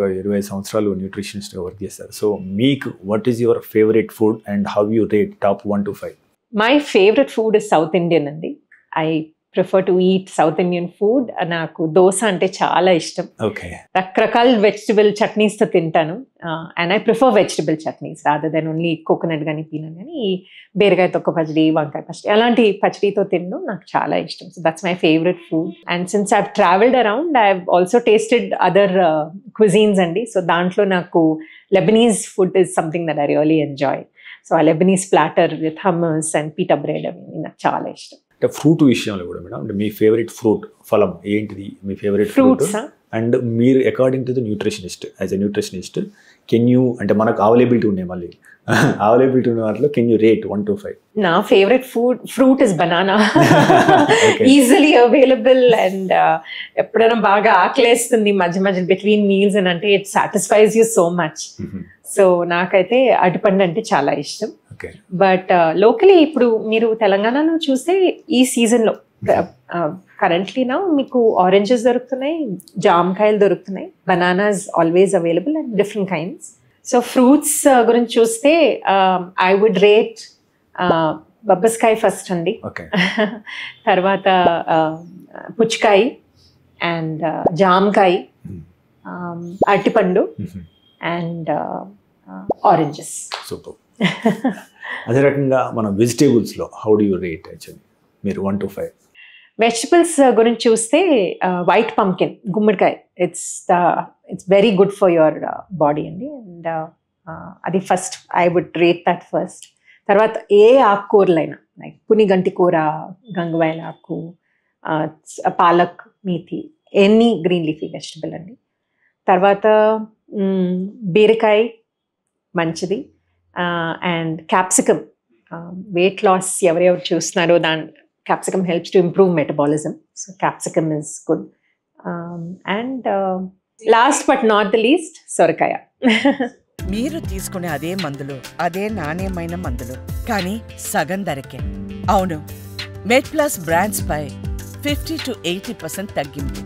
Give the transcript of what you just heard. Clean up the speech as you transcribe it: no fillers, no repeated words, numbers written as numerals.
ఒక 25 సంవత్సరాలు న్యూట్రిషనిస్ట్గా వర్క్ చేస్తారు. సో మీకు what is your favourite food and how you rate top 1 to 5? My favorite food is South Indian అండి. I prefer to eat South Indian food. నాకు దోశ అంటే చాలా ఇష్టం. ఓకే. రకరకాల వెజిటబుల్ చట్నీస్తో తింటాను. And I prefer vegetable chutneys rather than only coconut కానీ peanut కానీ ఈ బీరకాయ తొక్క పచ్చడి, వంకాయ పచ్చడి అలాంటి పచ్చడితో తినడం నాకు చాలా ఇష్టం. So that's my favourite food. And since I've travelled around I have also tasted other cuisines అండి. సో దాంట్లో నాకు Lebanese food is something that I really enjoy. So ఆ Lebanese platter with hummus and pita bread అవి నాకు చాలా ఇష్టం. అంటే fruit విషయంలో కూడా మేడం, అంటే మీ ఫేవరెట్ ఫ్రూట్ ఫలం ఏంటిది? మీ ఫేవరెట్ ఫ్రూట్ అండ్ మీరు according to the nutritionist, as a nutritionist can you, అంటే మనకు అవైలబిలిటీ ఉన్నాయి, మళ్ళీ అవైలబిలిటీ ఉన్న వాటిలో కెన్ యూ రేట్ 1 to 5? నా favourite fruit is banana. Easily available and ఎప్పుడైనా బాగా ఆకలేస్తుంది మధ్య మధ్య బిట్వీన్ మీల్స్ అని అంటే it satisfies you so much. So నాకైతే అరటిపండు అంటే చాలా ఇష్టం. బట్ లోకలీ ఇప్పుడు మీరు తెలంగాణలో చూస్తే ఈ సీజన్లో కరెంట్లీ నా మీకు ఆరెంజెస్ దొరుకుతున్నాయి, జామకాయలు దొరుకుతున్నాయి, bananas always available and different kinds. So fruits గురించి చూస్తే ఐ వుడ్ రేట్ బబ్బస్కాయ ఫస్ట్ అండి, తర్వాత పుచ్చకాయ అండ్ జామకాయ, అరటిపండు అండ్ ఆరెంజెస్. సూపర్. అదే రకంగా మన వెజిటేబుల్స్లో how do you rate actually మీరు 1 to 5? వెజిటబుల్స్ గురించి చూస్తే వైట్ పంకిన్, గుమ్మడికాయ, it's very good for your body అండి. అండ్ అది first I would rate that first. తర్వాత ఏ ఆకుకూరలైనా లైక్ పునిగంటి కూర, గంగవాయల ఆకు, పాలక్, మేథి, ఎనీ గ్రీన్ లీఫీ వెజిటబుల్ అండి. తర్వాత బీరకాయ మంచిది. అండ్ క్యాప్సికమ్, వెయిట్ లాస్ ఎవరెవరు చూస్తున్నారో capsicum helps to improve metabolism. So capsicum is good. And last but not the least, సొరకాయ. మీరు తీసుకునే అదే మందులు, అదే నాణ్యమైన మందులు, కానీ సగం ధరకే. అవును, మెడ్ ప్లస్ బ్రాండ్స్ పై 50 to 80% తగ్గింపు.